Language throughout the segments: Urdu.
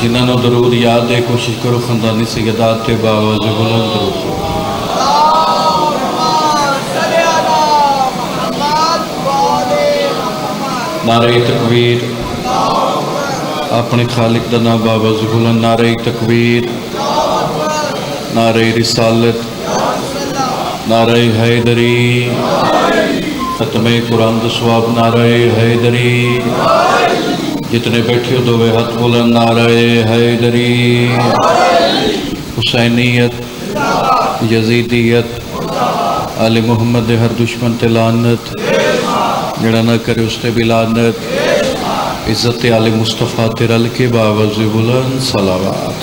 جنہوں نے درود یاد ہے کوشش کرو خاندانی سیدات تے باواز بلند درود پڑھو۔ نعرہ تکبیر، اپنے خالق دا نام باواز بلند، نعرہ تکبیر، نعرہ رسالت، نعرہ حیدری، ختم قرآن دا ثواب، نعرہ حیدری، جتنے بیٹھے ہو دوے ہاتھ بلند، نعرہ حیدری، حسینیت، یزیدیت، آل محمد دے ہر دشمن تے لعنت، جڑا نہ کرے اس تے بھی لعنت، عزت آل مصطفیٰ تے رل کے باواز بلند صلوات۔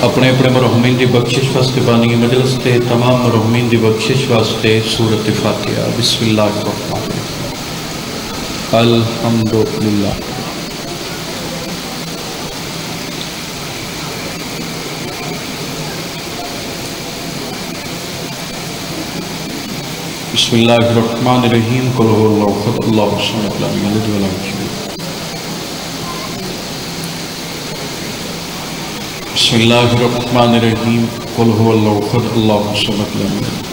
اپنے اپنے مرحومین دی بخشش واسطے بانی مجلس تے تمام مرحومین دی بخشش واسطے سورۃ فاتحہ۔ بسم اللہ الرحمن الرحیم، الحمدللہ۔ بسم اللہ الرحمن الرحیم، قل هو اللہ احد اللہ الصمد لم یلد ولم یولد۔ بسم اللہ الرحمن الرحیم، قل هو اللہ احد اللہ الصمد لم یلد۔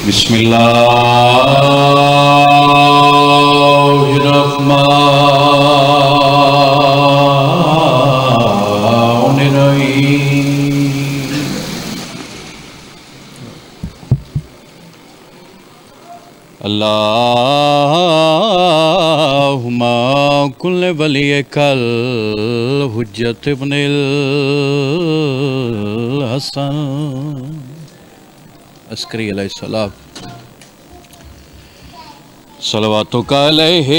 بسم اللہ الرحمن الرحیم۔ اللہم کل ولیک الحجت ابن الحسن عسکری علیہ السلام، صلواتک علیہ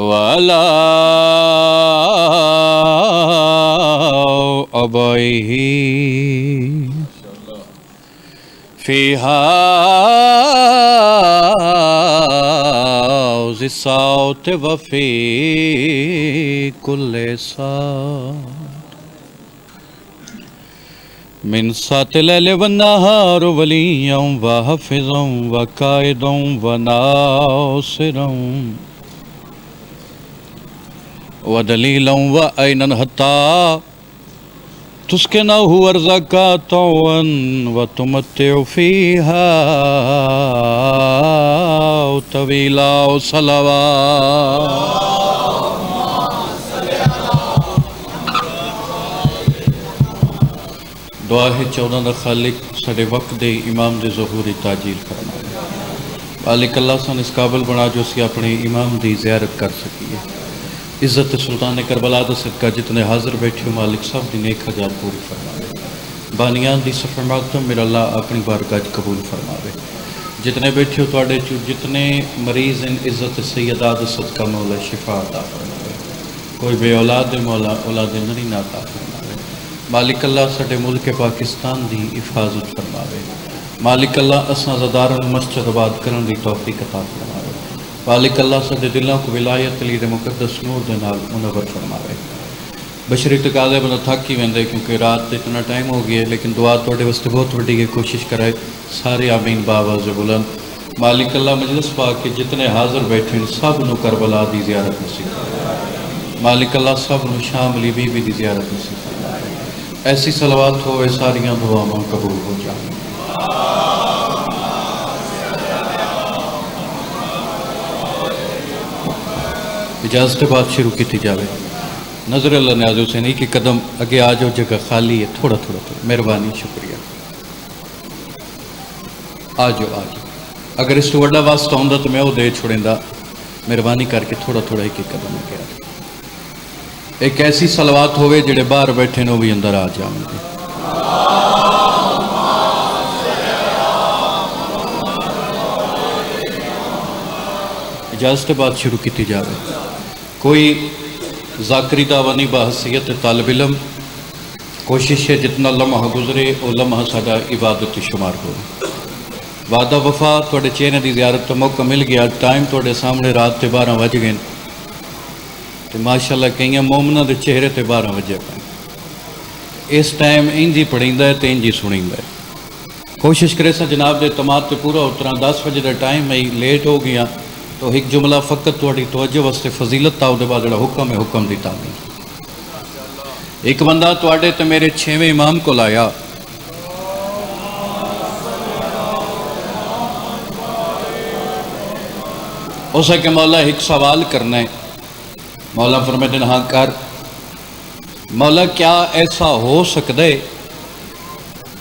وعلی آبائہ فی حوض الصوت وفی کل ساعت من ساعت اللیل والنہار ولیاں وحافظاں وقائداں وناصراں ودلیلا وعینا حتی تسکنہ ارزاقا طوعا وتمتع فیہا طویلا صلوات۔ دعا ہے 14 دا خالق سڑے وقت دے امام دے ظہوری تاجیل فرمائے، مالک اللہ سن اس قابل بنا جو اسی اپنے امام دی زیارت کر سکیے۔ عزت سلطان کربلا دا صدقہ جتنے حاضر بیٹھے ہو مالک سب دی نیک حاجات پوری فرماوے، بانیان دی سفر مقدم میرا اللہ اپنی بارگاہ قبول فرماوے۔ جتنے بیٹھے ہو تواڈے چو جتنے مریض ان عزت سیدہ دا صدقہ مولا شفا عطا فرماوے، کوئی بے اولاد دے مولا اولاد نرین عطا فرماوے، مالک اللہ ساڈے ملک پاکستان دی حفاظت فرماوے، مالک اللہ اساں زدارن مسجد آباد کرن دی توفیق عطا فرماوے، مالک اللہ ساڈے دلوں کو ولایت علی دے مقدس نور دے نال منور فرماوے۔ بشری تقاضے بندہ تھک ہی ویندے کیونکہ رات اتنا ٹائم ہو گیا ہے، لیکن دعا تواڈے واسطے بہت وڈی ہے، کوشش کرائے سارے آمین باواز بلند۔ مالک اللہ مجلس پاک کے جتنے حاضر بیٹھے ہیں سب نو کربلا دی زیارت نصیب فرمائے، مالک اللہ سب نو شام علی بی بی دی زیارت نصیب فرمائے، ایسی صلوات ہوئے ساریاں دعاواں قبول ہو جائیں۔ اجازت بعد شروع کی تھی جاوے، نظر اللہ نیاز حسین کہ قدم اگے آ جاؤ، جگہ خالی ہے، تھوڑا تھوڑا مہربانی شکریہ، آ جاؤ آ جاؤ، اگر اس تو وڈا واسطہ ہوندا تو میں وہ دے چھوڑیں دا، مہربانی کر کے تھوڑا تھوڑا ایک ایک قدم اگے آ جاؤ۔ ایک ایسی صلوات ہوئے جڑے باہر بیٹھے نو بھی اندر آ جاؤں گے۔ اجازت بعد شروع کی جاوے، کوئی ذاکری دعویٰ نہیں، بحثیت طالب علم کوشش ہے جتنا لمحہ گزرے وہ لمحہ ساڈا عبادت شمار ہو. وعدہ وفا تھوڑے چہرے دی زیارت کا موقع مل گیا. ٹائم تھوڑے سامنے رات تے 12 بج گئے تو ماشاءاللہ کئی مومنہ دے چہرے تے 12 بجے پہ. اس ٹائم انجی پڑھیندا ہے تے انجی سنیندا ہے. کوشش کرے سا جناب دے اعتماد تے پورا اترا. 10 بجے دا ٹائم میں لیٹ ہو گیا تو ایک جملہ فقط تھوڑی توجہ واسطے فضیلت تا دے بعد جڑا حکم ہے حکم دی تعمیل. ایک بندہ تواڈے تے میرے 6ویں امام کو لایا. اسے کہ مولا ایک سوال کرنا ہے. مولا فرماتے ہیں ہاں کر. مولا کیا ایسا ہو سکتا ہے،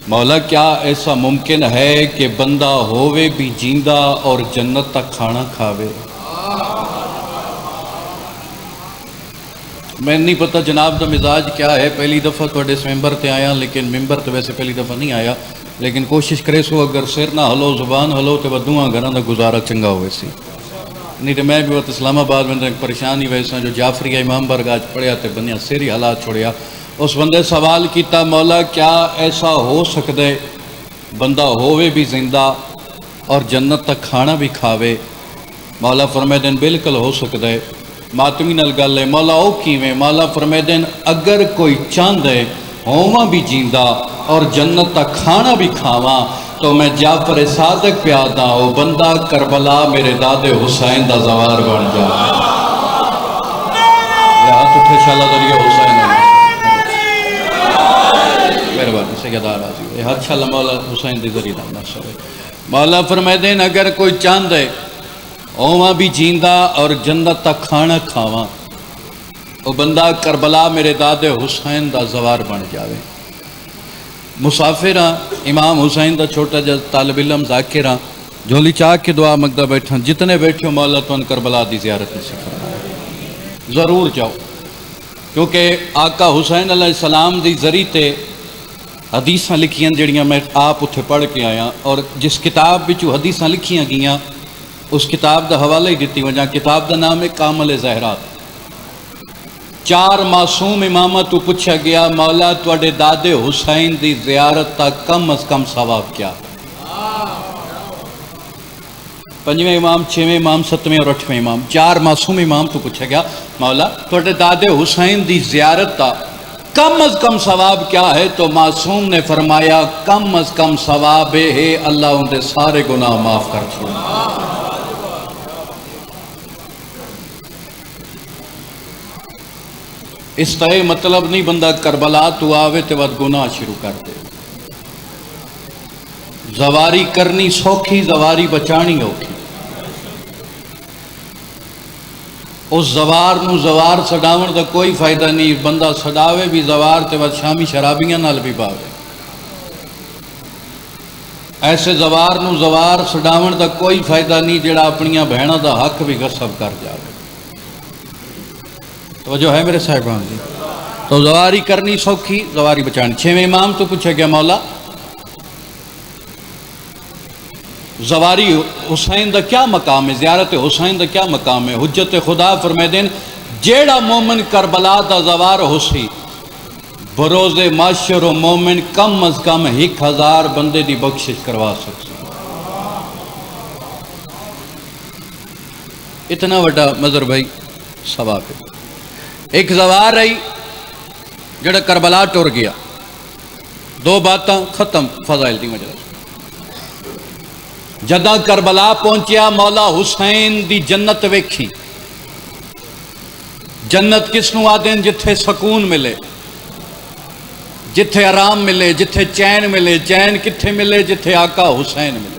مولا کیا ایسا ممکن ہے کہ بندہ ہووے بھی جیندہ اور جنت تک کھانا کھاوے؟ میں نہیں پتہ جناب دا مزاج کیا ہے. پہلی دفعہ تھوڑے اس ممبر تے آیا، لیکن ممبر تے ویسے پہلی دفعہ نہیں آیا. لیکن کوشش کرے سو اگر سر نہ ہلو زبان ہلو تو بدوہاں گھراں دا گزارا چنگا ہوئے سی. نہیں تو میں بھی وقت اسلام آباد میں ایک پریشانی ویسا جو جعفریہ امام برگاج پڑھیا تے بنیا سر ہی حالات چھوڑیا. اس بندے سوال کیتا مولا کیا ایسا ہو سکتا ہے بندہ ہووے بھی زندہ اور جنت تک کھانا بھی کھاوے؟ مولا فرمائے دین بالکل ہو سکتا ہے. ماتمی نال گل ہے. مولا او کیویں؟ مولا فرمائے دین اگر کوئی چاند ہے ہوواں بھی جیندہ اور جنت تک کھانا بھی کھاواں تو میں جعفر صادق پہ آتا وہ بندہ کربلا میرے دادے حسین دا زوار بن جا. ہاتھ اٹھے شالا ذریعہ حسین مہربانی سیدار آزی ہاتھ شالا مولا حسین دی ذریعہ ناشر ہے. مولا فرمائے دین اگر کوئی چاند ہے ہوواں بھی جیندہ اور جنت تک کھانا کھاواں وہ بندہ کربلا میرے دادے حسین دا زوار بن جاوے. مسافر ہاں امام حسین دا چھوٹا جا طالب علم ذاکر ہاں جھولی چاہ کے دعا مگدہ بیٹھا. جتنے بیٹھے ہو مولا تو ان کربلا دی زیارت نصیب فرمائے. ضرور جاؤ کیونکہ آقا حسین علیہ السلام دی ذریعے تے حدیثاں لکھیاں جڑیاں میں آپ اتھے پڑھ کے آیا اور جس کتاب بچو حدیثاں لکھیاں گیاں اس کتاب دا حوالہ ہی دیتی وجہ. کتاب دا نام ہے کامل زہرات. 4 معصوم امامت تو پوچھا گیا مولا تواڈے دادے حسین دی زیارت تک کم از کم ثواب کیا؟ 5ویں امام 6ویں امام 7ویں اور 8ویں امام 4 معصوم امام تو پوچھا گیا مولا تواڈے دادے حسین دی زیارت تک کم از کم ثواب کیا ہے؟ تو معصوم نے فرمایا کم از کم ثواب ہے اللہ ان دے سارے گناہ معاف کر چھوڑ. اس طرح مطلب نہیں بندہ کربلا تو آوے تے بعد گناہ شروع کر دے. زواری کرنی سوکھی زواری بچانی اوکھی. اس زوار نو زوار سڑاون دا کوئی فائدہ نہیں. بندہ سڑاوے بھی زوار تے بعد شامی شرابیاں نال بھی باوے. ایسے زوار نو زوار سڑاون دا کوئی فائدہ نہیں جڑا اپنیاں بہنوں دا حق بھی غصب کر جاوے. توجہ ہے میرے صاحبان جی؟ تو زواری کرنی سوکھی زواری بچانی. 6ویں امام تو پوچھا گیا مولا زواری حسین دا کیا مقام ہے، زیارت حسین دا کیا مقام ہے؟ حجت خدا فرمائے دین جیڑا مومن کربلا دا زوار ہو سی بروز معاشر و مومن کم از کم 1000 بندے دی بخشش کروا سکتے. اتنا وڈا مظہر بھائی ثواب ہے. ایک زوار رہی جڑا کربلا ٹر گیا. 2 باتاں ختم فضائل دی مجلس. جدہ کربلا پہنچیا مولا حسین دی جنت ویکھی. جنت کس نو آدین؟ جتھے سکون ملے، جتھے آرام ملے، جتھے چین ملے. چین کتھے ملے؟ جتھے آقا حسین ملے.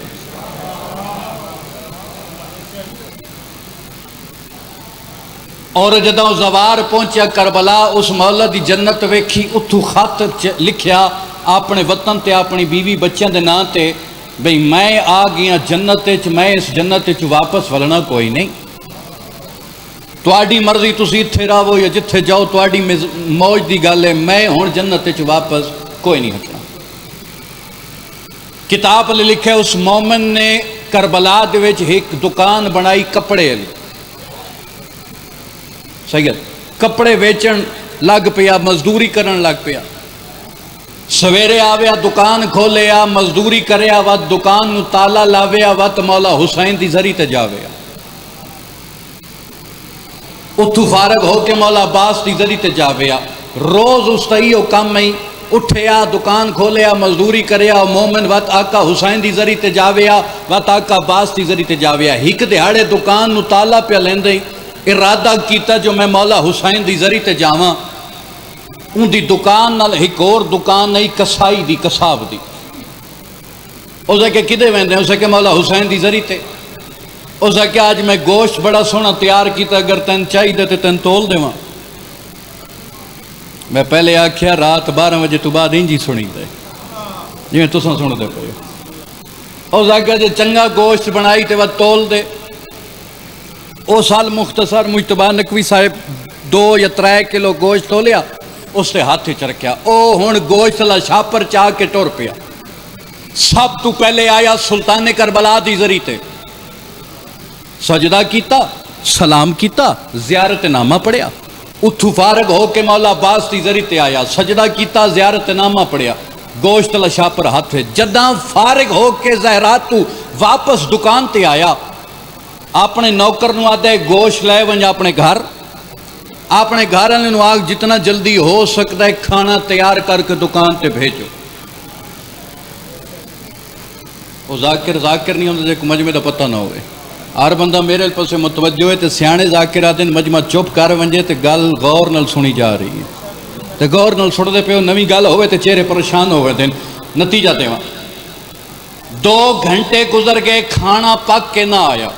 اور جدہ زوار پہنچیا کربلا اس مولا دی جنت ویکھی. اتھو خط لکھیا اپنے وطن تے اپنی بیوی بچیاں دے نام تے بھئی میں آ گیا جنت وچ، میں اس جنت وچ واپس ولنا کوئی نہیں. تواڈی مرضی تسی اتھے رہو یا جتھے جاؤ تواڈی موج دی گل ہے. میں ہن جنت وچ واپس کوئی نہیں ہٹنا. کتاب لے لکھے اس مومن نے کربلا دے وچ ایک دکان بنائی کپڑے والی. سید کپڑے ویچن لگ پیا، مزدوری کرن لگ پیا. سویرے آویا دکان کھولیا مزدوری کریا وقت دکان نو تالا لاویا وقت مولا حسین دی زری تے جاویا اتھو فارغ ہو کے مولا عباس دی زری تے جاویا روز اس تئیو کم ہی اٹھیا دکان کھولیا مزدوری کریا مومن وقت آقا حسین دی زری تے جاویا وقت آقا عباس دی زری تے جاویا ہک دیہاڑے دکان نو تالا پہ لیندے ارادہ کیتا جو میں مولا حسین دی زری تے جاواں ان دی دکان نال ایک اور دکان نہیں کسائی دی کساب دی اسے کہ کدے ویندے اسے کہ مولا حسین دی زری تے اسے کہ آج میں گوشت بڑا سونا تیار کیتا اگر تین چاہی دے تے تین تول دے وہاں میں پہلے آکھیا رات 12 بجے تو بعد انجی سنی دے جی میں تساں سن دے پہ اسے کہ جے چنگا گوشت بنائی تے وہ تول دے او سال مختصر مجتبہ نقوی صاحب 2 یا 3 کلو گوشت تولیا اس نے ہاتھ چرکیا او ہون گوشت لا شاپر چاہ کے ٹور پیا سب تو پہلے آیا سلطان کربلا دی زری تے سجدہ کیتا سلام کیتا زیارت نامہ پڑھیا اتھو فارغ ہو کے مولا عباس دی زری تے آیا سجدہ کیتا زیارت نامہ پڑھیا گوشت لا شاپر ہاتھ جداں فارغ ہو کے زہرات تو واپس دکان تے آیا اپنے نوکر نو آدھے گوشت لے ونجا اپنے گھر والے آگ جتنا جلدی ہو سکتا ہے کھانا تیار کر کے دکان تے بھیجو وہ ذاکر نہیں ہوتا جے مجمع دا پتہ نہ ہوئے ہر بندہ میرے پاسے متوجہ ہوئے تے سیانے ذاکر آتے ہیں مجمع چپ کر ونجے تے گل غور نال سنی جا رہی ہے تے غور نال سن دے پہ نوی گل ہوئے تے چہرے پریشان ہوئے تے نتیجہ دے وہاں 2 گھنٹے گزر گئے کھانا پک کے نہ آیا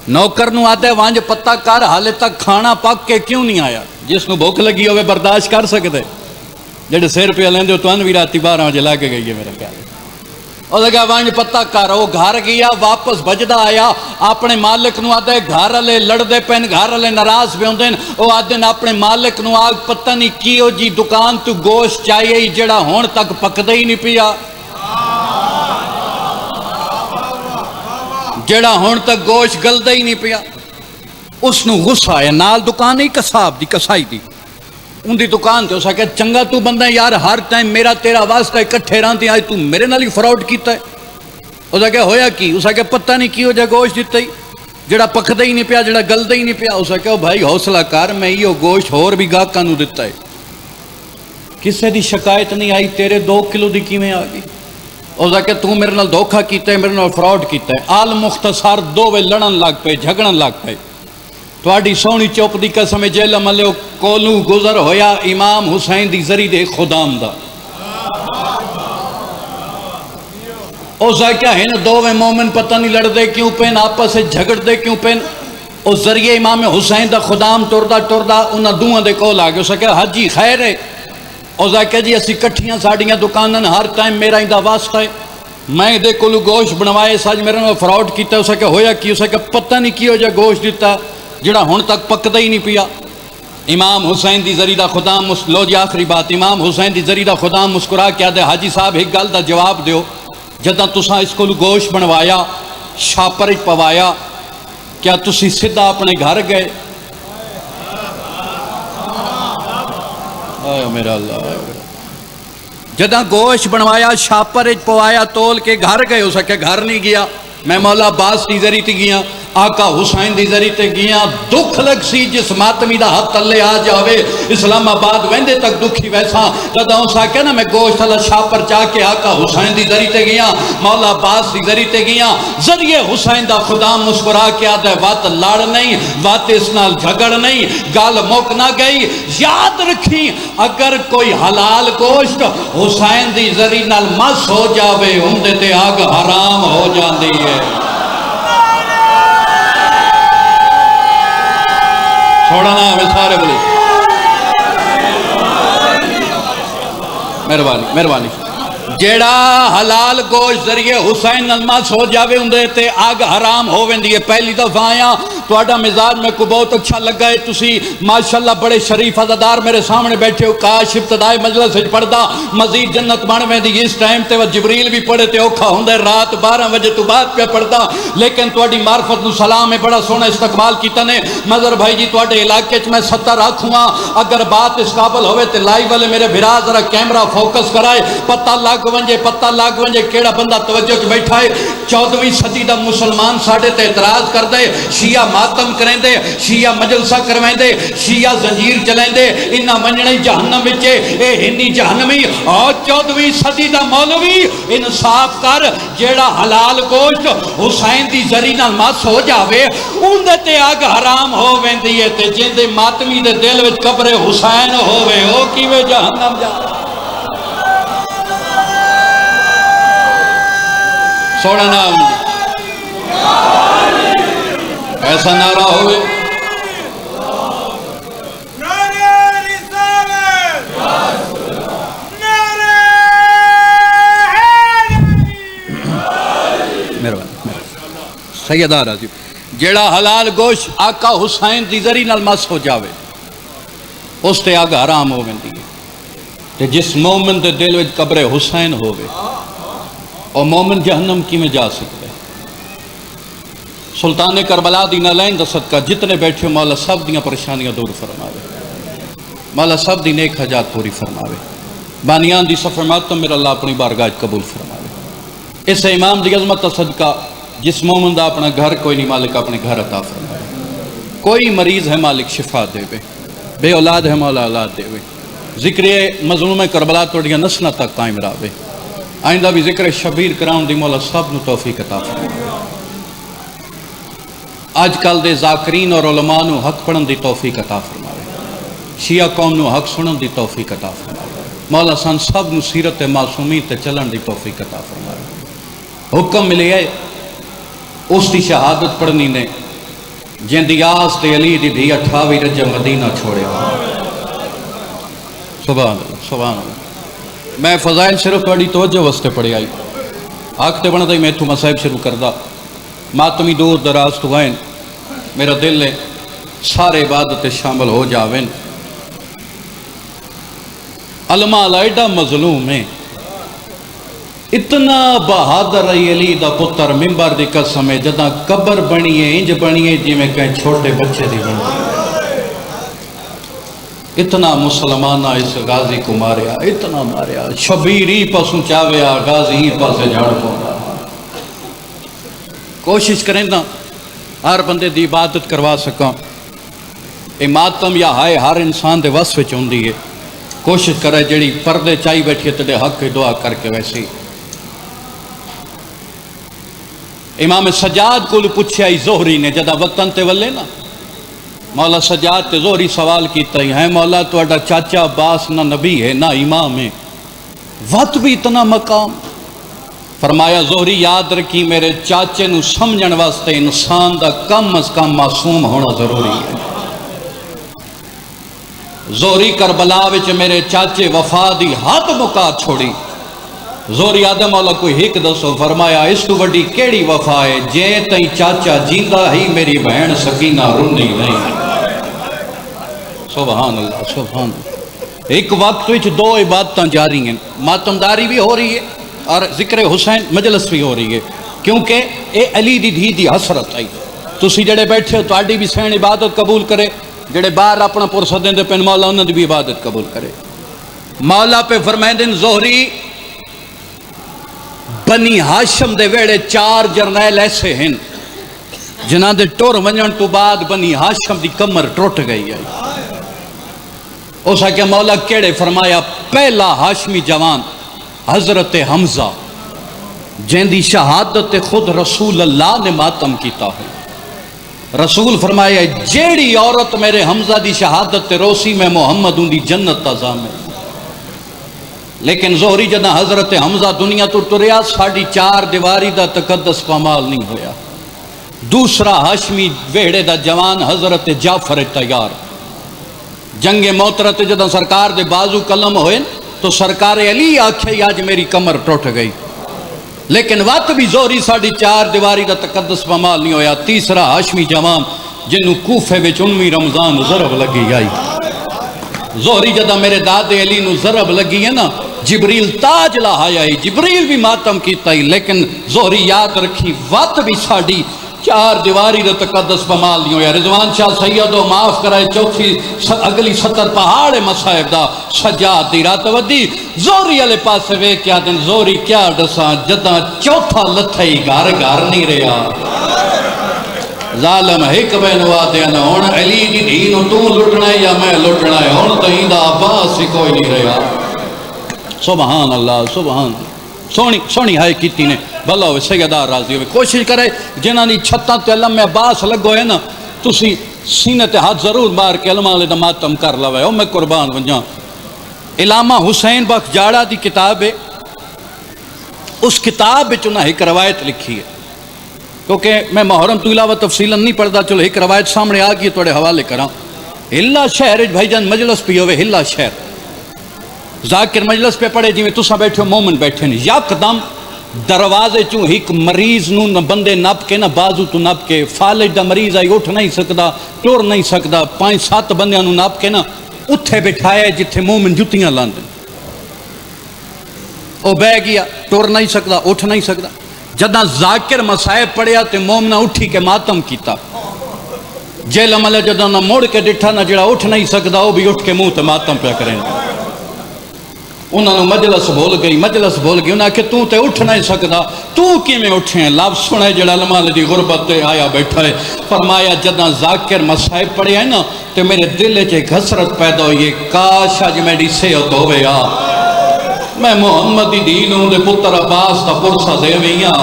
نوکر نو آتے وانج پتہ کر حالے تک کھانا پک کے کیوں نہیں آیا جس نو بھوک لگی ہوئے برداشت کر سکتے جڑے 100 روپیہ لیندے ہو تو ان بھی راتی 12 بجے لے کے گئی ہے میرا خیال اور لگا وانج پتہ کر وہ گھر گیا واپس بجدا آیا اپنے مالک نو آتے گھر والے لڑدے پین گھر والے ناراض پہ ہوندے وہ آتے اپنے مالک نو آگ پتہ نہیں کیو جی دکان تو گوشت چاہیے جڑا ہون تک پکدا ہی نہیں پیا جڑا ہون تک گوشت گلدا ہی نہیں پیا اس نو غصہ آیا نال دکان ہی کساب دی کسائی دی ان دی دکان تے اسا کہ چنگا تو بندہ یار ہر ٹائم میرا تیرا واسطہ اکٹھے رہندے آج تو میرے نال ہی فراڈ کیتا ہے اسا کہ ہویا کی اسا کہ پتہ نہیں کیو جا گوشت دتا ہی جڑا پکدا ہی نہیں پیا جڑا گلدا ہی نہیں پیا اسا کہ بھائی حوصلہ کر میں یہ گوشت اور بھی گاہکاں نو دتا ہے کسے دی شکایت نہیں آئی تیرے 2 کلو دی کیویں آ گئی اسا کہ تو میرے نال دھوکا کیتا ہے میرے نال فراڈ کیتا ہے آل مختصر دوویں لڑن لگ پے جھگڑن لگ پے تواڈی سونی چوپ دی قسم جیل ملو کولوں گزر ہویا امام حسین دی زری دے خدام دا اسا کیا ہے نا دوویں مومن پتہ نہیں لڑ دے کیوں پین آپس سے جھگڑ دے کیوں پین اس ذریعے امام حسین دا خدام ٹردا انہاں دوواں دے کول آ گئے اسا کہ حاجی خیر ہے اسا کہ جی اسی کٹھیاں ساڈیاں دکاناں ہر ٹائم میرا ایندا واسطہ ہے میں دے کولوں گوشت بنوائے سج میرے نال فراڈ کیتا اسا کہ ہویا کی اسا کہ پتہ نہیں کیو جا گوشت دتا جڑا ہن تک پکدا ہی نہیں پیا امام حسین دی زری دا خدام لو جی آخری بات امام حسین دی زری دا خدام مسکرا کے آدھے حاجی صاحب ایک گل دا جواب دیو جداں تساں اس کولوں گوشت بنوایا شاپر وچ پوایا کیا تسی سیدھا اپنے گھر گئے آیا میرا اللہ جداں گوشت بنوایا شاپر وچ پوایا تول کے گھر گئے اسا کہ گھر نہیں گیا میں مولا عباس دی زری تے گیا آقا حسین دی زری تے گیا دکھ لگ سی جس ماتمی دا ہاتھ تلے آ جاوے اسلام آباد ویندے تک دکھی ویسا جداں اسا کہ نا میں گوشت اللہ شاپر جا کے آقا حسین دی زری تے گیا مولا عباس دی زری تے گیا ذریعے حسین دا خدا مسکرا کے آدھے وات لڑ نہیں وات اس نال جھگڑ نہیں گال موک نہ گئی یاد رکھی اگر کوئی حلال گوشت حسین دی زری نال مس ہو جاوے ہندے تے آگ حرام ہو جاندی ہے چھوڑنا ہمیں سارے بولے مہربانی جیڑا حلال گوشت ذریعے حسین نلمس ہو جاوے ہندے تے آگ حرام ہو ویندی ہے پہلی دفعہ آیا تواڈا مزاج میں کو بہت اچھا لگا ہے، تسی ماشاءاللہ بڑے شریف عزادار میرے سامنے بیٹھے ہو، کاش ابتدائی مجلس پڑھدا مزید جنت بن ویندی، اس ٹائم تے جبریل بھی پڑھے تے اوکھا ہوندا ہے، رات 12 بجے تو بعد پہ پڑھدا، لیکن تواڈی معرفت نو سلام ہے، بڑا سونا استقبال کیتا نے۔ مظہر بھائی جی تواڈے علاقے چ میں 70 آکھوں ہاں، اگر بات اس قابل ہوئے تے لائیو والے میرے بھرا ذرا کیمرہ فوکس کرائے، پتہ لگ ونجے کیڑا بندہ توجہ چ بیٹھا ہے۔ 14ویں صدی دا مسلمان ساڈے تے اعتراض کر دے، شیعہ ماتم کریں دے، شیعہ مجلسہ کرویں دے، شیعہ زنجیر چلیں دے، انہاں منجنے جہنم وچے، اے ہنی جہنمی۔ اور 14ویں صدی دا مولوی انصاف کر، جیڑا حلال گوشت حسین دی زری نال مس ہو جاوے اندے تے اگ حرام ہو ویندی ہے، تے جیندے ماتمی دے دل وچ قبر حسین ہووے او کیویں جہنم جا۔ سونا نام ایسا نعرہ ہوئے سیدہ راضی جیڑا حلال گوشت آقا حسین دی زری نال مس ہو جاوے اس تے اگ حرام ہو ویندی ہے، تے جس مومن دے دل وچ قبر حسین ہووے اور مومن جہنم کی میں جا سکتے۔ سلطان کربلا دی نالین دا صدقہ جتنے بیٹھے مولا سب دیاں پریشانیاں دور فرماوے، مولا سب دی نیک حاجات پوری فرماوے، بانیان دی صفحہ ماتم میرا اللہ اپنی بارگاہ قبول فرماوے۔ اس امام دی عظمت دا صدقہ جس مومن دا اپنا گھر کوئی نہیں، مالک اپنے گھر عطا فرمائے، کوئی مریض ہے مالک شفا دے وے، بے اولاد ہے مولا اولاد دے وے، ذکر مظلوم کربلا توڑیاں نسلہ تک قائم راوے، آئندہ بھی ذکر شبیر کراؤں دی مولا سب نو توفیق عطا فرمائے، آج کل دے ذاکرین اور علماء نو حق پڑھن دی توفیق عطا فرمائے، شیعہ قوم نو حق سنن دی توفیق عطا فرمائے، مولا سان سب نو سیرت معصومی تے چلن دی توفیق عطا فرمائے۔ حکم ملے ہے اس دی شہادت پڑھنی نے جن دی آس تے علی دی بھی 28 رجب مدینہ چھوڑے ہو۔ سبحان اللہ سبحان اللہ۔ میں فضائل صرف پڑھی توجہ واسطے پڑھی آئی، آکھتے بنا دائی میں تو مسائب شروع کردہ، ماتمی دور دراز تو آئین، میرا دل ہے سارے عبادت شامل ہو جاوین۔ علماء لائڈا مظلوم ہے، اتنا بہادر علی دا پتر ممبر دی قسم ہے، جدہ قبر بنی ہے انج بنی ہے جی میں کہیں چھوٹے بچے دی بنی ہے۔ اتنا مسلمانہ اس غازی کو ماریا، اتنا ماریا، شبیر ہی پسوں چاویا، غازی ہی پاسے جھاڑ پونگا۔ کوشش کریں نا ہر بندے دی عبادت کروا سکاں، اے ماتم یا ہائے ہر انسان دے وصف چوندی ہے، کوشش کرے جڑی پردے چاہی بیٹھی ہے تیرے حق کی دعا کر کے ویسی۔ امام سجاد کو پوچھیا ہی زہری نے جدہ وطن تے ولے نا، مولا سجاد تے زہری سوال کیتا ہی ہے مولا توڑا چاچا عباس نہ نبی ہے نہ امام ہے، وقت بھی اتنا مقام؟ فرمایا زہری یاد رکھی میرے چاچے نو سمجھن واسطے انسان دا کم از کم معصوم ہونا ضروری ہے۔ زہری کربلا وچ میرے چاچے وفا دی حد مکا چھوڑی، زہری آدم مولا کوئی ہک دسو، فرمایا اس تو بڑی کیڑی وفا ہے جے تئی چاچا جیندہ ہی میری بہن سکینہ رندی نہیں۔ سبحان اللہ سبحان اللہ۔ ایک وقت وچ دو عبادتاں جاری ہیں، ماتمداری بھی ہو رہی ہے اور ذکر حسین مجلس بھی ہو رہی ہے، کیونکہ اے علی دی دھی دی حسرت آئی۔ تسی جڑے بیٹھے ہو تواڈی بھی سین عبادت قبول کرے، جڑے باہر اپنا پرسدیں دے پن مولا انہاں دی بھی عبادت قبول کرے۔ مولا پہ فرمائندن زہری بنی ہاشم دے ویڑے 4 جرنیل ایسے ہیں جنہاں دے ٹور ونجن تو بعد بنی ہاشم دی کمر ٹوٹ گئی ہے۔ اسا کہ مولا کیڑے؟ فرمایا پہلا ہاشمی جوان حضرت حمزہ جن دی شہادت خود رسول اللہ نے ماتم کیتا ہے۔ رسول فرمایا جیڑی عورت میرے حمزہ دی شہادت روسی میں محمد ان دی جنت تازام ہے۔ لیکن زہری جدہ حضرت حمزہ دنیا تو ٹریا 4.5 دیواری دا تقدس پامال نہیں ہویا۔ دوسرا ہاشمی ویڑے دا جوان حضرت جعفر تیار، جنگ موترت جدہ سرکار دے بازو قلم ہوئے تو سرکار علی آکھے آج میری کمر ٹوٹ گئی، لیکن وقت بھی زہری 4.5 دیواری دا تقدس پامال نہیں ہویا۔ تیسرا ہاشمی جوان جنہوں کوفے وچ 19 رمضان ضرب لگی آئی زہری جدہ میرے دادے علی نو ضرب لگی ہے نا جبریل تاج لاہایا ہی جبریل بھی ماتم کیتا ہی لیکن زہری یاد رکھی وقت بھی ساڑی 4 دیواری دا تقدس بمال دیوں یا رضوان شاہ سیدو معاف کرائے چوتھی اگلی 70 پہاڑ مسائب دا سجاد دی رات ودی زہری علی پاس وے کیا دن زہری کیا ڈساں جدہ چوتھا لتھائی گھر گھر نہیں رہا ظالم ایک بین وعدے نہ ہون علی دی دینو تو لٹنا ہے یا میں لٹنا ہے ہون تو ہی دا عباس ہی کوئی نہیں رہا سبحان اللہ سبحان سونی ہائے کیتی نے بھلا ہوئے سیدار راضی ہوئے کوشش کرے جنہاں دی چھتاں تے علم میں عباس لگو ہے نا تسی سینے تے ہاتھ ضرور مار کے علماء لے ماتم کر لوے او میں قربان ونجاں علامہ حسین بخش جاڑا دی کتاب ہے اس کتاب وچ انہاں ایک روایت لکھی ہے کیونکہ میں محرم تو علاوہ تفصیلاً نہیں پڑھتا چلو ایک روایت سامنے آ گئی توڑے حوالے کراں ہلا شہر بھائی جان مجلس پہ ہوئے ہلا شہر ذاکر مجلس پہ پڑھے جی میں تسا بیٹھے ہو مومن بیٹھے نہیں یکدم دروازے چوں ایک مریض نو نہ بندے نپ کے نہ بازو تو نپ کے فالج دا مریض آئی اٹھ نہیں سکدا ٹور نہیں سکدا 5-7 بندیاں نو نپ کے نہ اتھے بٹھائے جتھے مومن جتیاں لاندے او بہ گیا ٹور نہیں سکدا اٹھ نہیں سکدا جدہ ذاکر مسائب پڑیا تے مومنہ اٹھی کے ماتم کیتا جیل عملہ جدہ نہ موڑ کے ڈٹھا نہ جڑا اٹھ نہیں سکدا وہ بھی اٹھ کے منہ تے ماتم پہ کریں انہوں نے مجلس بول گئی انہوں نے کہ تو تے اٹھ نہیں سکدا تو کی میں اٹھے ہیں لفظ سنے جڑا علماء دی غربت تے آیا بیٹھا ہے فرمایا جدہ ذاکر مسائب پڑیا ہے نا تے میرے دل چے گھسرت پیدا ہوئی کاش آج میری صحت ہوئے یا میں محمدی دینوں دے پتر عباس دا پرسہ دے ویاں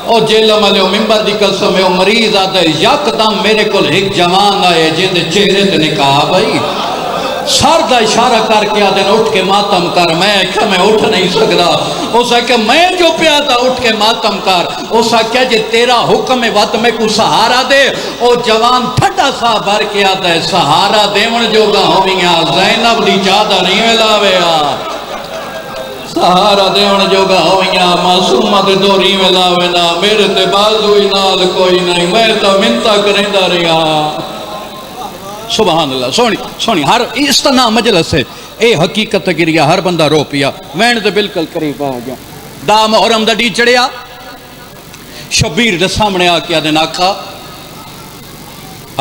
اور جیلہ ملے ممبر دی قسم ہے مریض آتا ہے یکدم میرے کل ایک جوان آئے جن دے چہرے تے نکاح بھائی سر دا اشارہ کر کے آدھے اٹھ کے ماتم کر میں اٹھ نہیں سکدا اسا کہ میں جو پیا تھا اٹھ کے ماتم کر اسا کیا جے تیرا حکم وقت میں کو سہارا دے او جوان تھڑا سا بھر کے آتا ہے سہارا دیون جو گا ہوئیاں زینب دی چادر نہیں ملاوے سہارا دیون جوگا ہوئیاں معصومہ دے دوری میں لاوینا میرے تے بازوی نال کوئی نہیں میں تا منتا کریں دا رہا سبحان اللہ سونی ہر اس طرح مجلس ہے اے حقیقت گریا ہر بندہ رو پیا وین دے بالکل قریب آ گیا دا محرم دا ڈی چڑیا شبیر دے سامنے آ کے آدھے آقا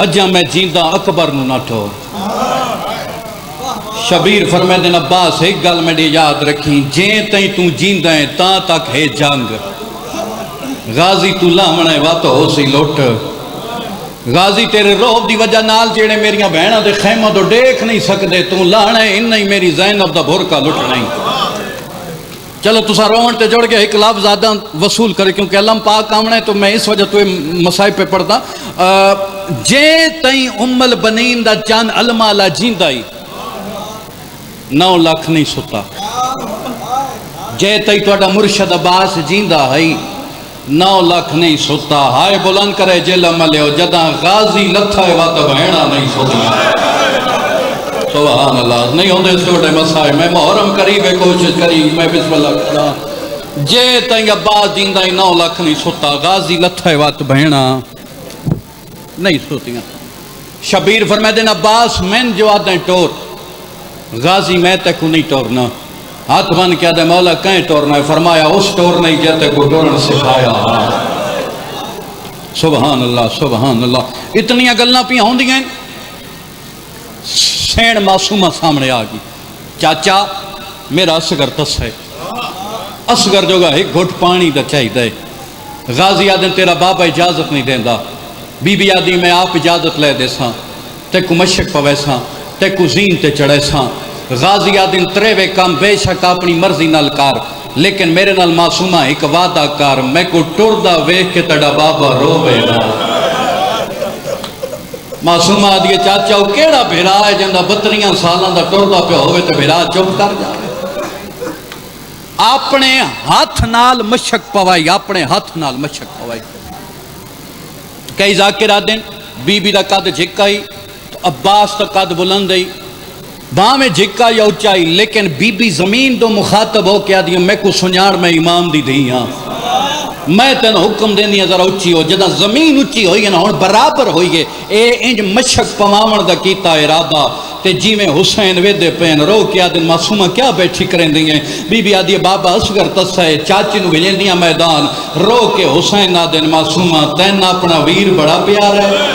اجا میں جیندہ اکبر نو ناٹھو شبیر فرمائے دن عباس ایک گل میں یاد رکھیں جیں تائیں تو جیندہ ہیں تاں تک ہے جنگ غازی تو لامنے واتو ہو سی لوٹ غازی تیرے روب دی وجہ نال جیڑے میریاں بہنہ دے خیمہ دو دیکھ نہیں سکدے تو لانے ان نہیں میری زینب دا بھرکا لٹ نہیں چلو تسا رومن تے جوڑ کے ایک لفظ زیادہ وصول کرے کیونکہ علم پاک آمنے تو میں اس وجہ تو مسائب پہ پڑھتا جیں تائیں ام البنین دا جان علمہ لا جیندائی 9 لاکھ نہیں ستا جے تئی توڑا مرشد عباس جیندہ ہے 9 لاکھ نہیں ستا ہائے بلند کرے جیل عملے ہو جدہ غازی لتھا ہے وقت بہنہ نہیں ستا سبحان اللہ نہیں ہوندے اس وقت مسائل میں محرم قریب کوشش کری میں بسم اللہ کرا جے تئی عباس جیندہ ہے 9 لاکھ نہیں ستا غازی لتھا ہے وقت بہنہ نہیں سوتیاں شبیر فرمائے دن عباس من جو آدھیں ٹور غازی میں تے کو نہیں ٹورنا ہاتھ بن کیا دے مولا کہیں ٹورنا ہے فرمایا اس ٹور نہیں جاتے کو ٹورن سکھایا سبحان اللہ اتنی اگلنا پی ہوں دی گئیں سین معصومہ سامنے آگی چاچا میرا اصغر تس ہے اصغر جو گا ایک گھٹ پانی دا چاہی دے غازی آدھیں تیرا بابا اجازت نہیں دیندہ بی بی آدھی میں آپ اجازت لے دے ساں تے کو مشک پوے ساں تے کو زین تے چڑھے ساں غازی آدھن تریوے کام بے شک اپنی مرضی نال کار لیکن میرے نال معصومہ ایک وعدہ کار میں کو ٹردہ ویکھ کے تڑا بابا رو بینا معصومہ آدھیے چاچاؤ کیڑا بھیرا ہے جندہ 32 سالان دا ٹردہ پہ ہوئے تو بھیرا چپ کر جائے اپنے ہاتھ نال مشک پوائی کئی ذاکر آدھن بی بی دا قد جھکائی عباس تا قد بلندی باں میں جھکا یا اچائی لیکن بی بی زمین دو مخاطب ہو کیا دیا میں کو سنیار میں امام دی دی ہاں میں تین حکم دینی ذرا اچھی ہو جدہ زمین اچھی ہوئی ہے نا ہن برابر ہوئی ہے اے انج مشک پماون دا کیتا ارادہ تے جی میں حسین ویدے پین رو کیا دن معصومہ کیا بیٹھی کریں دیں گے بی بی آدھی بابا اصغر تسائے چاچی نو بھیجیں دیاں میدان رو کے حسین آدھن معصومہ تین اپنا ویر بڑا پیار ہے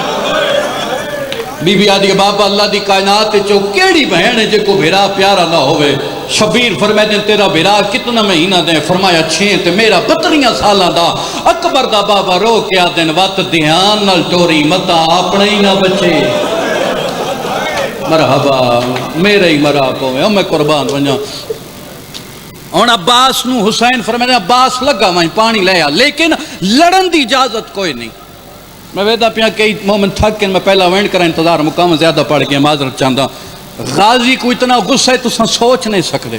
بی بی آدھی بابا اللہ دی کائنات چو کیڑی بہن ہے جے کو بھیرا پیارا نہ ہوئے شبیر فرمائے دیں تیرا بھیرا کتنا مہینہ دیں فرمایا 6 تے میرا 32 سالہ دا اکبر دا بابا رو کیا دن وات دھیان نال ٹوری متا اپنے ہی نہ بچے مرحبا میرے ہی مرا پوے میں قربان بنیا اور عباس نو حسین فرمائے عباس لگا وہیں پانی لیا لیکن لڑن دی اجازت کوئی نہیں میں ویدہ پیا کئی مومن تھک میں پہلا وینڈ کرا انتظار مقام زیادہ پڑھ گیا معذرت چاہتا غازی کو اتنا غصہ ہے تو سوچ نہیں سکتے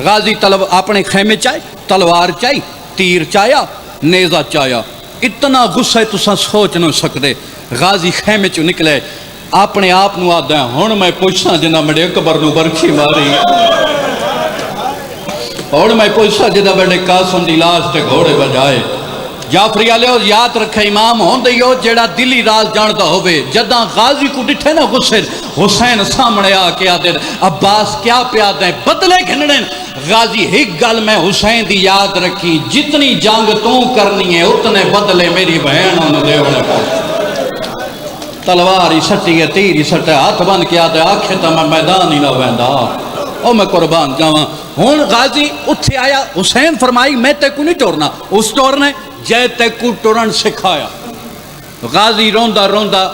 غازی اپنے خیمے چاہے تلوار چاہی تیر چاہیا نیزہ چاہیا اتنا غصہ ہے تو سوچ نہیں سکتے غازی خیمے چو نکلے اپنے آپ نو آدھا ہے ہون میں پوچھنا جنہ میرے اکبر نو برکھی ماری ہون میں پوچھنا جنہ میرے قاسم دی لاش تے گھوڑے بجائے جعفری علیہ یاد رکھے امام ہون دیو جیڑا دلی راز جاندہ ہوئے جداں غازی کو ڈٹھے نا غصے حسین سامنے آکے آدھے عباس کیا پیا دیں بدلے گھنڑیں غازی ایک گل میں حسین دی یاد رکھی جتنی جنگ تو کرنی ہے اتنے بدلے میری بہنوں نے دیوڑے پہنچ تلوار ہی سٹی ہے تیر ہی سٹے ہاتھ بند کیا دے آکھے تا میں میدان ہی نہ ویندا او میں قربان جاواں ہن غازی اتھے آیا حسین فرمائی میں تے کو نہیں ٹورنا اس ٹورنے جے تے کو ٹورن سکھایا غازی روندا روندا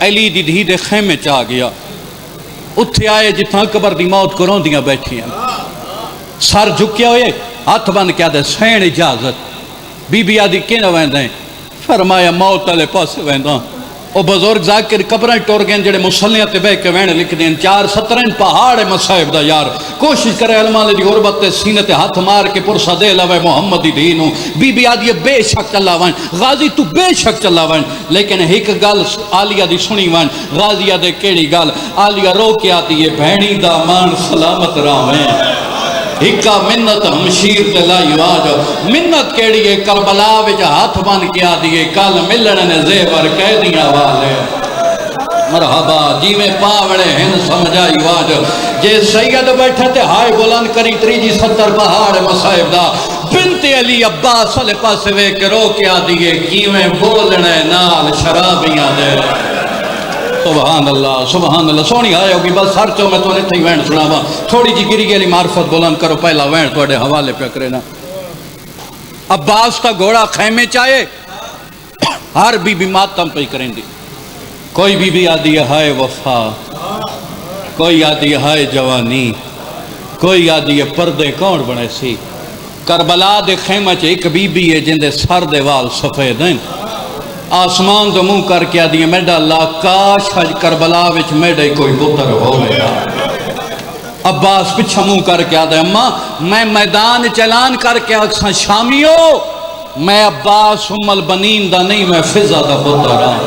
علی دی دھی دے خیمے چا گیا اتھے آئے جتھاں اکبر دی موت کو روندیاں بیٹھی ہیں سر جھکیا ہوئے ہاتھ بند کیا دے سین اجازت بی بی آدھی کینا ویندیں فرمایا موت علیہ پاس وینداں او بزرگ ذاکر قبریں ٹور گئے جڑے مسلیاں تے بے کے وینے لکھ دیں 4-17 پہاڑ مصائب دا یار کوشش کرے علماء دی غربت تے سینے تے ہاتھ مار کے پرسا دے لوے محمد دی دینوں بی بی آدھی بے شک چلا وائن غازی تو بے شک چلا وائن لیکن ایک گل آلیہ دی سنی وائن غازی آدھے کیڑی گل آلیہ رو کے آتی ہے بھینی دا مان سلامت راویں ہکا منت ہمشیر دلائی آجا منت کیڑی ہے کربلا وچ ہاتھ بن کیا دیئے کل ملن نے زیور کہہ دیا والے مرحبا جی میں پاوڑے ہن سمجھائی واجا جے سید بیٹھے تے ہائے بلند کری 70 پہاڑ مصائب دا بنت علی عباس علی پاس وے کے رو کیا دیئے کیویں بولنے نال شرابیاں دے سبحان اللہ سونی آئے ہوگی بس سر چو میں تو نے تھی وین سناوا تھوڑی جی گری گیلی معرفت بلند کرو پہلا وین توڑے حوالے پہ کرے نا عباس تا گھوڑا خیمے چاہے ہر بی بی ماتم پہ کریں دی کوئی بی بی آدھی ہائے وفا کوئی آدھی ہائے جوانی کوئی آدھی پردے کون بنے سی کربلا دے خیمہ چے ایک بی بی ہے جن دے سر دے وال سفید ہیں آسمان تو منہ کر کے آدھی میڈا اللہ کاش حج کربلا وچ میڈا کوئی پتر ہوئے عباس پچھا منہ کر کے آدھے اماں میں میدان چلان کر کے اکساں شامیو میں عباس ام البنین دا نہیں میں فضا دا پتر ہاں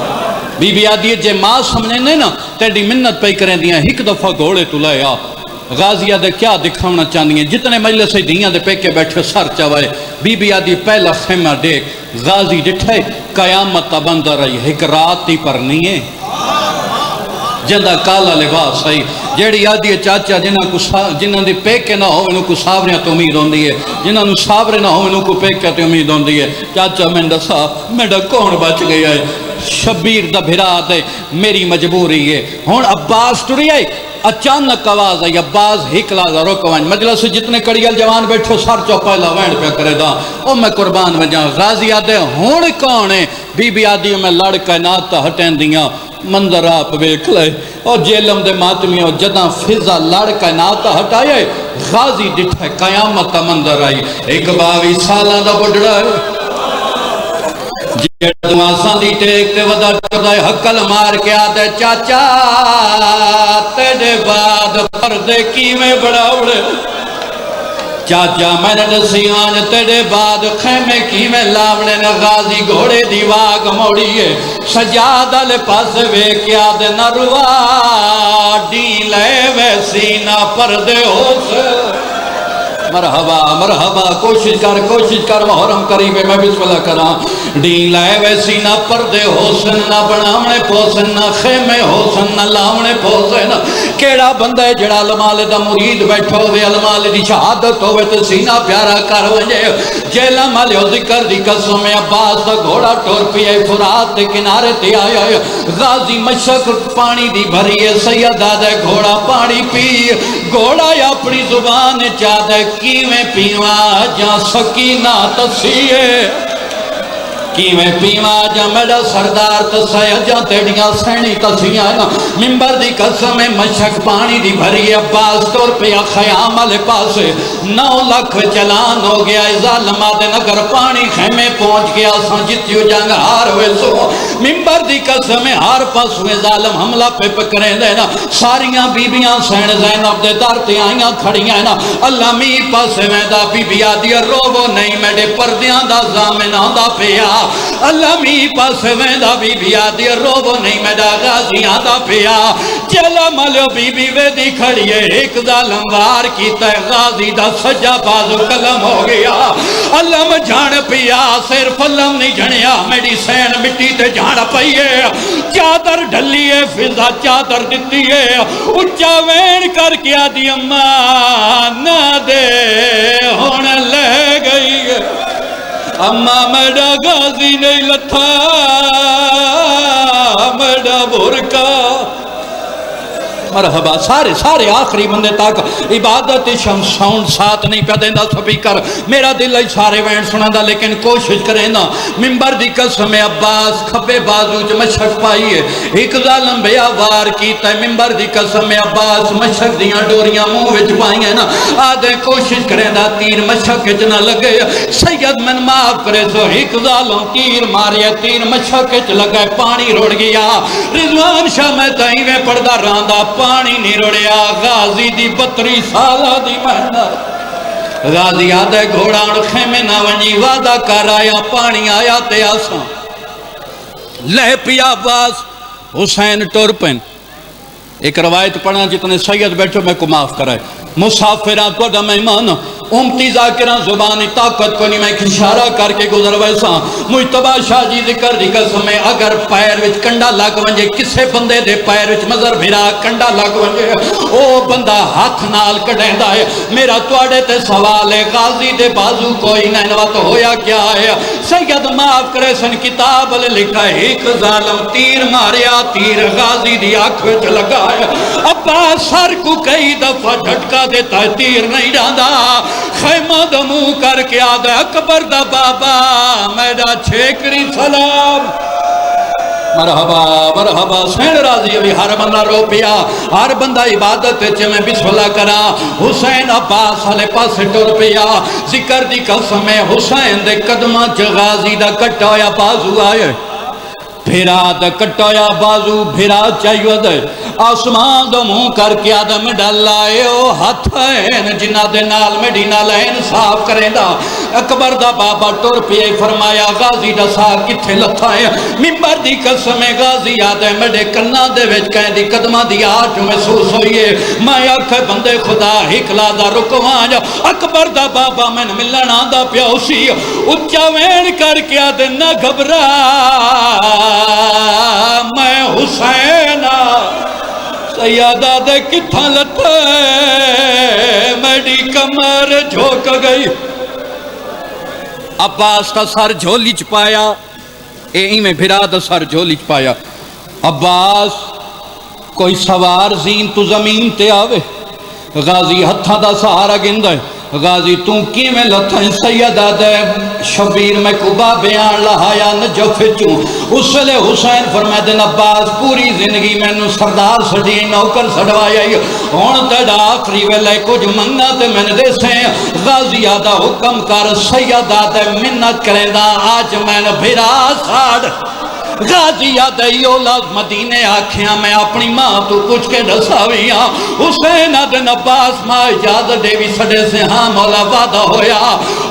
بی بی آدھی جے ماں سمجھے نہیں نا تیڑی منت پہ کریں دیا ایک دفعہ گھوڑے تو لے آ غازی آدھے کیا دکھاونا چاہنی ہے جتنے مجلس دیاں دے پہ کے بیٹھے سر چوائے بی بی آدھی پہلا خیمہ دیکھ غازی ڈٹھے قیامت بندہ رہی ایک رات ہی پر نہیں ہے جندہ کالا لباس ہے جیڑی آدھی چاچا جنہاں دی پیکے نہ ہو انہوں کو ساوریاں تو امید ہوں دی ہے جنہاں نو ساورے نہ ہو انہوں کو پیکے تو امید ہوں دی ہے چاچا میں دسا میڈا کون بچ گیا ہے شبیر دا بھرا دے میری مجبوری ہے ہون عباس ٹری ہے اچانک آواز آئی عباس ہکلا دا روکوان مجلس جتنے کڑیل جوان بیٹھو سر چو پہلا وینڈ پہ کرے دا او میں قربان میں جاؤں غازی آدھے ہون کون ہے بی بی آدھی میں لڑکا ناتا ہٹین دیا منظر آپ بیک لے اور جیلم دے ماتمیوں جداں فضا لڑکا ناتا ہٹائے غازی ڈٹھے قیامت منظر آئی ایک 22 سالہ دا بڑھڑا ہے جیڑ دماساں دی ٹیک تے ودا ٹردائے حقل مار کے آدھے چاچا تیڑے بعد پردے کی میں بڑھاوڑے چاچا میں نے دسی آج تیڑے بعد خیمے کی میں لاوڑے نے غازی گھوڑے دی واگ موڑیے سجادہ لے پاس وے کیا دے نروا ڈی لے ویسی نہ پردے ہو سے مرحبا مرحبا کوشش کر محرم قریب ہے میں بسم اللہ کرا ڈین لائے ویسی نہ پردے حسن نہ بناونے پوسن نہ خیمے حسن نہ لاونے پوسن کیڑا بندہ ہے جڑا علمال دا مرید بیٹھو ہوئے علمال دی شہادت ہوئے تو سینہ پیارا کر وجے جیلہ مالیو ذکر دی قسم عباس دا گھوڑا ٹور پیے فرات دے کنارے تے آیا غازی مشک پانی دی بھری ہے سیدہ دے گھوڑا پانی پی گھوڑا یا اپنی زبان چاہدے کیویں پیواں جا سکینہ تسیے کیویں پیواں جا میڈا سردار تسیا جا تیڑیاں سینی تسیاں ممبر دی قسم مشک پانی دی بھری عباس طور پہ خیام والے پاسے 9 لاکھ چلان ہو گیا ظالمہ دے نگر پانی خیمے پہنچ گیا سان جتیو جنگ ہار ہوئے سو ممبر دی قسم ہار پاس ہوئے ظالم حملہ پہ پکریں دینا ساریاں بیبیاں سین زینب دے دارتے آئیاں کھڑیاں نا اللہ می پاسے میں دا بی بی آدیا روو نہیں میڈے پردیاں دا زامنہ دا پیا اللہ می پاسے میں دا بی بی آدیا روو نہیں میڈا غازیاں دا پیا چلا ملیو بی بی وے دی کھڑیے ایک ظالم وار کیتا ہے غازی دا سجا بازو قلم ہو گیا علم جھاڑ پیا صرف علم نہیں جھڑیا میری سین مٹی تے جھاڑ پئیے چادر ڈھلیے فضا چادر دیتیے اچھا وین کر کیا دی اماں نہ دے ہون لے گئی اماں میڈا غازی نہیں لتھا میڈا برکا مرحبا سارے آخری بندے تک عبادت شمس ساؤنڈ ساتھ نہیں پہ دیندہ سپیکر میرا دل ہے سارے وین سنا دا لیکن کوشش کریں نا ممبر دی قسم عباس کھبے بازو جو مشک پائی ہے ایک ظالم بے آوار کیتا ہے ممبر دی قسم عباس مشک دیاں ڈوریاں منہ وچ پائی ہیں نا آدھے کوشش کریں دا تیر مشک جنا لگے سید من معاف کرے سو ایک ظالم تیر مارے تیر مشک چ لگے پانی روڑ گیا رضوان شاہ میں تائیں میں پردہ راندہ پانی نہیں روڑیا غازی دی 32 سالہ دی محنت غازی آدھے گھوڑا اور خیمے نہ ونجی وعدہ کر آیا پانی آیا تے آسان لہ پیا باز حسین ٹورپن ایک روایت پڑھا جتنے سید بیٹھو میں کو معاف کرائے مسافران کو مہمان امتی ذاکران زبانی طاقت کو نہیں میں اشارہ کر کے گزر ویسا مجتبہ شاہ جی ذکر دی قسم میں اگر پیر وچ کنڈا لگ ونجے کسے بندے دے پیر وچ مزر بھرا کنڈا لگ ونجے او بندہ ہاتھ نال کڑیندا ہے میرا تواڈے تے سوال ہے غازی دے بازو کوئی نہیں وقت ہویا کیا ہے سید معاف کرے سن کتاب لکھا ہے ایک ظالم تیر ماریا تیر غازی دی آنکھ وچ لگا ہے ابا سر کو کئی دفعہ جھٹکا دیتا ہے تیر نہیں جاندا خیمہ دمو کر کے آدھا اکبر دا بابا میڈا چھیکری سلام مرحبا مرحبا سین راضی ابھی ہر بندہ رو پیا ہر بندہ عبادت چے میں بسم اللہ کرا حسین عباس حلے پاس ٹور پیا ذکر دی قسم ہے حسین دے قدمہ چے غازی دا کٹایا بازو آئے بھیرا دا کٹایا بازو بھیرا چاہیو دے آسمان دو منہ کر کے آدم ڈالائے او ہتھین جنہ دے نال میں ڈینا لین صاف کریں دا اکبر دا بابا ٹور پیے فرمایا غازی دا ساکھ کتھے لتھائے ممبر دی قسم غازی آدم میڈے کنہ دے وچ کہیں دی قدمہ دی آج محسوس ہوئیے میں آکھ بندے خدا ہکلا دا رکوان جا اکبر دا بابا میں ملنا دا پیوسی اچھا وین کر کے آدم نہ گھبرا میں حسین سیادہ دے کتھا لتے میڈی کمر جھوک گئی عباس کا سر جھولی چپایا اے میں بھرا دا سر جھولی چپایا عباس کوئی سوار زین تو زمین تے آوے غازی ہتھا دا سہارا گندہ ہے غازی تو کی میں لتھائیں سیدہ دے شبیر میں کبا بیان لہایا نجف چوں اس لئے حسین فرمائے دن عباس پوری زندگی میں نو سردار سڑی نوکر سڑوایا ہون تیڑا آخری ویلے کچھ منگا تے میں نے دے سے غازی آدھا حکم کر سیدہ دے منت کرے دا آج میں نے بھرا ساڑ غازیہ دے اولاد مدینے آکھیاں میں اپنی ماں تو پوچھ کے دساویاں حسین ادن عباس ماں اجازت دے بھی سڑے سے ہاں مولا وعدہ ہویا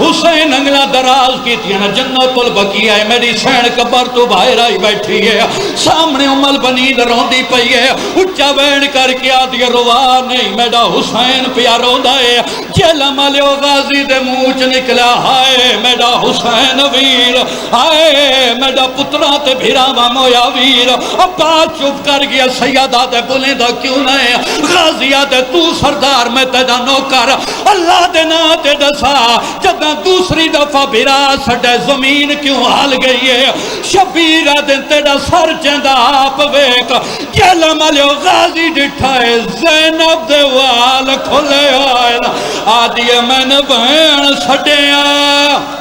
حسین انگلا دراز کی تھی نا جنت البقیع ہے میری سین قبر تو باہر آئی بیٹھی ہے سامنے امل بنی روندی پئی ہے اچھا بین کر کے آدھی روا نہیں میرا حسین پیا روندا ہے جیل مالیو غازی دے منہ چ نکلا ہائے میرا حسین ویر ہائے میرا پترا تے بھیراواں مویا ویر ابا چپ کر گیا سیدہ تے بولیندا کیوں نہیں غازیہ تے تو سردار میں تیرا نوکر اللہ دے نا تے دسا جداں دوسری دفعہ بھیرا سڈے زمین کیوں ہل گئی ہے شبیرہ دن تیرا سر چندا آپ ویک جیل مالیو غازی ڈٹھائے زینب دے وال کھلے آئے آدھی میں نے بہن سٹیاں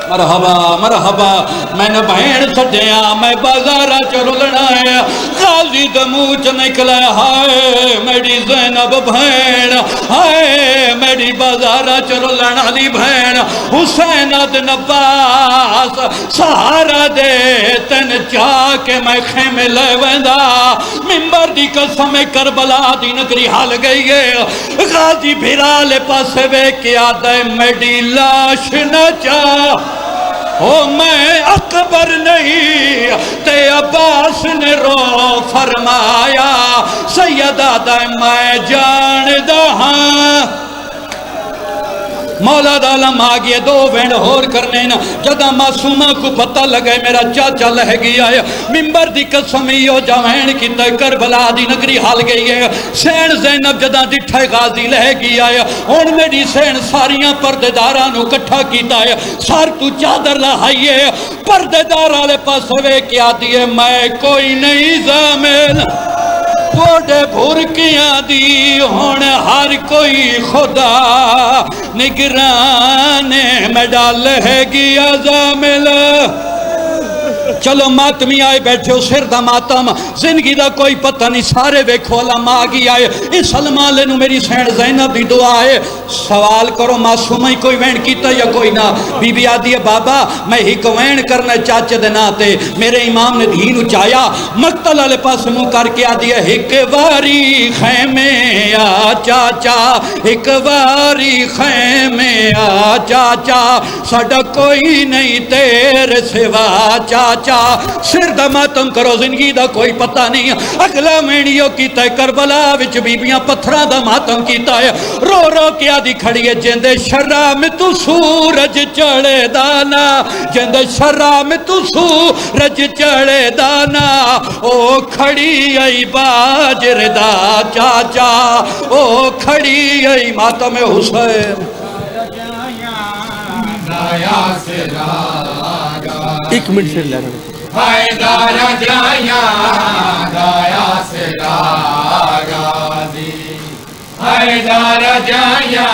مرحبا مرحبا میں نے بہن سٹیاں میں بازارہ چرولنا ہے غازی دموچ نکلے ہائے میری زینب بہن ہائے میری بازارہ چرولنا دی بہن حسین ادن عباس سہارا دے تن چاہ کے میں خیمے لے ویندا ممبر دی قسم کربلا دی نگری حال گئی ہے غازی بھیرالے پاسے وے کیا دے میری لاش نہ چاہ او میں اکبر نہیں تے عباس نے رو فرمایا سیدہ دے میں جاندہ ہاں مولا دالم آگئے دو وینڈ ہور کرنے نا جدہ معصومہ کو پتہ لگے میرا چاچا لہ گیا ہے ممبر دی قسمیو جوین کی تے کربلا دی نگری حال گئی ہے سین زینب جدہ ڈٹھائے غازی لہ گیا ہے ہون میری سین ساریاں پردیدارانو کٹھا کیتا ہے سار تو چادر لہائیے پردیدارالے پاس ہوئے کیا دیئے میں کوئی نہیں زامل بوڑے بھرکیاں دی ہون ہر کوئی خدا نگرانے میں ڈال ہے گیا زامل چلو ماتمی آئے بیٹھے ہو سر دا ماتم زندگی دا کوئی پتہ نہیں سارے ویکھو اللہ ماغی آئے اس سلمان لینو میری سین زینب دی دعا ہے سوال کرو معصوم ہی کوئی وین کیتا یا کوئی نہ بی بی آدھی ہے بابا میں ہی کو وین کرنا چاچے دے ناتے میرے امام نے دھین اچایا مقتل علی پاس منہ کر کے آدھی ہے ایک واری خیمے آ چاچا ایک واری خیمے آ چاچا ساڑا کوئی نہیں تیرے سوا چاچا سر دا ماتم کرو زندگی دا کوئی پتہ نہیں اگلا مینیو کیتا ہے کربلا وچ بیبیاں پتھرہ دا ماتم کیتا ہے رو رو کیا دی کھڑی ہے جندے شرع میں تو سورج چڑھے دانا جندے شرع میں تو سورج چڑھے دانا او کھڑی ای باجر دا چاچا او کھڑی ای ماتم حسین ایک منٹ سے لینا حیدر جایا گایا سرا غازی حیدر جایا